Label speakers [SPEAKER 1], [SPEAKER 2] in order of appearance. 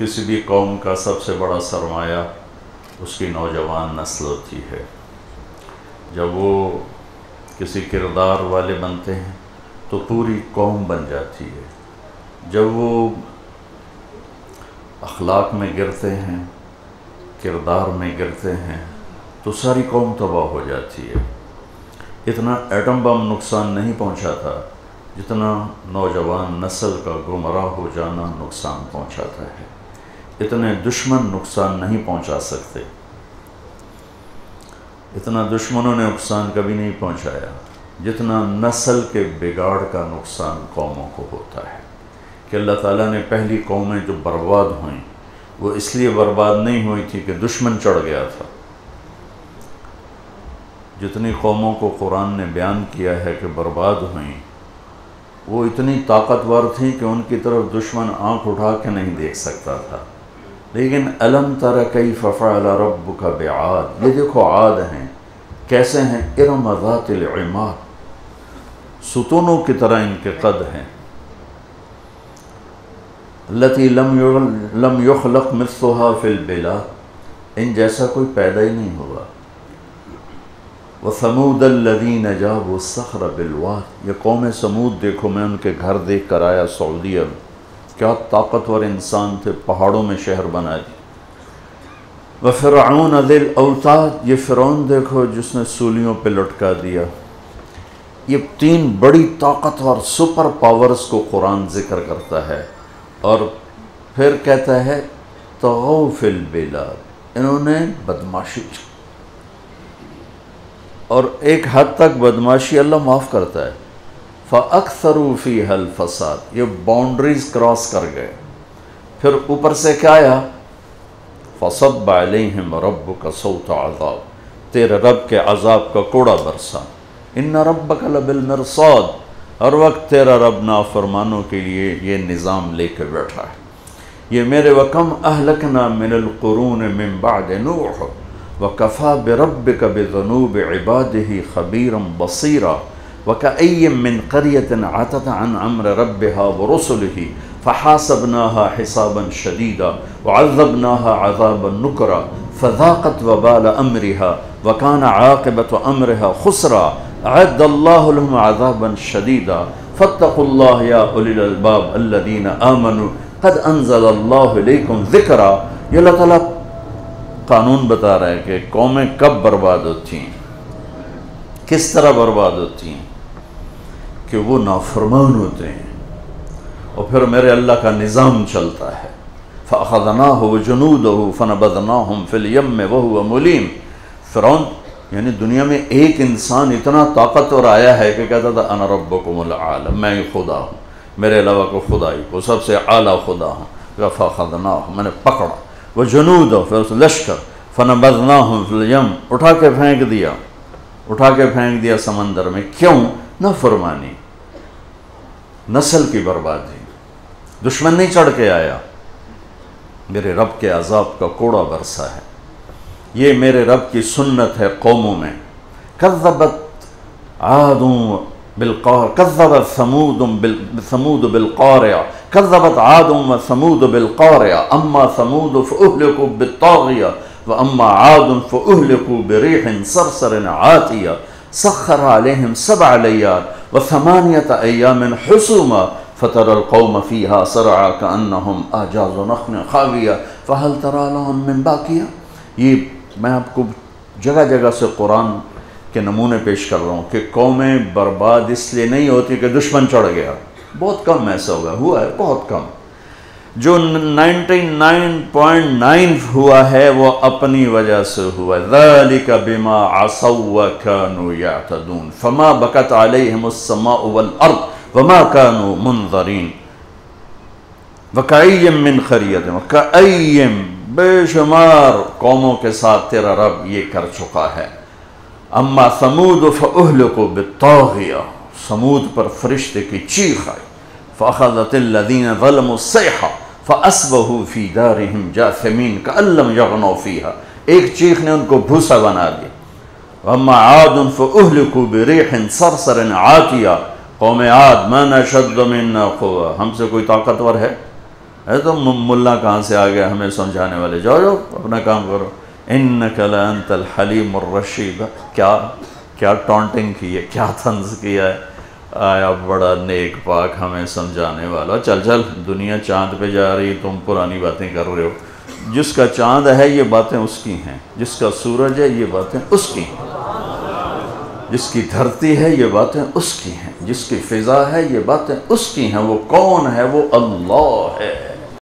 [SPEAKER 1] کسی بھی قوم کا سب سے بڑا سرمایہ اس کی نوجوان نسل ہوتی ہے۔ جب وہ کسی کردار والے بنتے ہیں تو پوری قوم بن جاتی ہے، جب وہ اخلاق میں گرتے ہیں، کردار میں گرتے ہیں تو ساری قوم تباہ ہو جاتی ہے۔ اتنا ایٹم بم نقصان نہیں پہنچا تھا جتنا نوجوان نسل کا گمراہ ہو جانا نقصان پہنچاتا ہے۔ اتنے دشمن نقصان نہیں پہنچا سکتے، اتنا دشمنوں نے نقصان کبھی نہیں پہنچایا جتنا نسل کے بگاڑ کا نقصان قوموں کو ہوتا ہے۔ کہ اللہ تعالیٰ نے پہلی قومیں جو برباد ہوئیں وہ اس لیے برباد نہیں ہوئی تھی کہ دشمن چڑھ گیا تھا۔ جتنی قوموں کو قرآن نے بیان کیا ہے کہ برباد ہوئیں، وہ اتنی طاقتور تھیں کہ ان کی طرف دشمن آنکھ اٹھا کے نہیں دیکھ سکتا تھا۔ لیکن الم تر کیف فعل ربک بعاد، یہ دیکھو عاد ہیں کیسے ہیں، ارم ذات العماد، ستونوں کی طرح ان کے قد ہیں، التی لم یخلق مثلها فی البلاد، ان جیسا کوئی پیدا ہی نہیں ہوا۔ وثمود الذین جابوا الصخر بالواد، یہ قوم سمود دیکھو، میں ان کے گھر دیکھ کر آیا سعودیہ میں، کیا طاقتور انسان تھے، پہاڑوں میں شہر بنا دی۔ وفرعون ذی الاوتاد، یہ فرعون دیکھو جس نے سولیوں پہ لٹکا دیا۔ یہ تین بڑی طاقتور سپر پاورز کو قرآن ذکر کرتا ہے، اور پھر کہتا ہے طغوا فی البلاد، انہوں نے بدماشی، اور ایک حد تک بدماشی اللہ معاف کرتا ہے۔ فَأَكْثَرُوا فِيهَا الْفَسَادِ، یہ باؤنڈریز کراس کر گئے۔ پھر اوپر سے کیا آیا، فَصَبَّ عَلَيْهِمْ رَبُّكَ صَوْتَ عَذَابٍ، تیرے رب کے عذاب کا کوڑا برسا۔ إِنَّ رَبَّكَ لَبِالْمِرْصَادِ، ہر وقت تیرا رب نافرمانوں کے لیے یہ نظام لے کے بیٹھا ہے۔ یہ میرے وَكَمْ أَهْلَكْنَا مِنَ الْقُرُونِ مِنْ بَعْدِ نُوحٍ وَكَفَى بِرَبِّكَ بِذُنُوبِ عِبَادِهِ خَبِيرًا بَصِيرًا وَكَأَيٍّ مِّن قَرْيَةٍ عَتَتْ عَنْ أَمْرِ رَبِّهَا وَرُسُلِهِ فَحَاسَبْنَاهَا حِسَابًا شَدِيدًا وَعَذَّبْنَاهَا عَذَابًا نُكْرًا فَذَاقَتْ وَبَالَ أَمْرِهَا وَكَانَ عَاقِبَةُ أَمْرِهَا خُسْرًا أَعَدَّ اللَّهُ لَهُمْ عَذَابًا شَدِيدًا فَاتَّقُوا اللَّهَ يَا أُولِي الْأَلْبَابِ الَّذِينَ آمَنُوا قَدْ أَنزَلَ اللَّهُ إِلَيْكُمْ ذِكْرًا۔ یہ اللہ تعالیٰ قانون بتا رہا ہے کہ قومیں کب برباد ہوتی ہیں، کس طرح برباد ہوتی ہیں، کہ وہ نافرمان ہوتے ہیں اور پھر میرے اللہ کا نظام چلتا ہے۔ فَأَخَذْنَاهُ وَجُنُودَهُ فَنَبَذْنَاهُمْ فِي الْيَمِّ وَهُوَ مُلِيمٌ، فرعون یعنی دنیا میں ایک انسان اتنا طاقتور آیا ہے کہ کہتا تھا انا ربکم العالی، میں خدا ہوں، میرے علاوہ کو خدائی کو سب سے اعلیٰ خدا ہوں۔ فَأَخَذْنَاهُ، میں نے پکڑا، وَجُنُودَهُ، پھر اس لشکر، فَنَبَذْنَاهُمْ فِي الْيَمِّ، اٹھا کے پھینک دیا سمندر میں۔ کیوں؟ نافرمانی، نسل کی بربادی، دشمن نہیں چڑھ کے آیا، میرے رب کے عذاب کا کوڑا برسا ہے۔ یہ میرے رب کی سنت ہے قوموں میں۔ کذبت عاد بالقارعہ، کذبت ثمود بالقارعہ، کذبت عاد وثمود بالقارعہ، اما ثمود فأهلكوا بالطاغیہ واما عاد فأهلكوا بريح صرصر عاتیہ سخر علیہم 7 لیال و8 ایام حسوما فترى القوم فيها صرعا كأنهم أعجاز نخل خاویہ فهل ترى لهم من باقیہ۔ یہ میں آپ کو جگہ جگہ سے قرآن کے نمونے پیش کر رہا ہوں کہ قومیں برباد اس لیے نہیں ہوتی کہ دشمن چڑھ گیا، بہت کم ایسا ہوا ہے بہت کم۔ جو 99.9 ہوا ہے وہ اپنی وجہ سے ہوا ہے۔ ذَلِكَ بِمَا عَصَوْا وَكَانُوا يَعْتَدُونَ فَمَا بَكَتْ عَلَيْهِمُ السَّمَاءُ وَالْأَرْضُ وَمَا كَانُوا مُنظَرِينَ وَكَأَيٍّ مِّن قَرْيَةٍ، وَكَأَيٍّ، بے شمار قوموں کے ساتھ تیرا رب یہ کر چکا ہے۔ اما ثمود فأهلكوا بالطاغیہ، ثمود پر فرشتے کی چیخ آئی، فأخذت الذین ظلموا الصیحہ فأصبحوا فی دارہم جاثمین کأن لم یغنوا فیہا، ایک چیخ نے ان کو بھوسا بنا دیا۔ اما عاد فأهلكوا بريح صرصر عاتیہ، قوم عاد من اشد منا قوة، ہم سے کوئی طاقتور ہے؟ ہے تو ملا کہاں سے آ گیا ہمیں سمجھانے والے، جاؤ جاؤ اپنا کام کرو، انک لانت الحلیم الرشید. کیا ٹونٹنگ کی ہے، کیا طنز کیا ہے. آیا بڑا نیک پاک ہمیں سمجھانے والا. چل چل دنیا چاند پہ جا رہی، تم پرانی باتیں کر رہے ہو. جس کا چاند ہے یہ باتیں اس کی ہیں، جس کا سورج ہے یہ باتیں اس کی ہیں، جس کی دھرتی ہے یہ باتیں اس کی ہیں، جس کی فضا ہے یہ باتیں اس کی ہیں. وہ کون ہے؟ وہ اللہ ہے.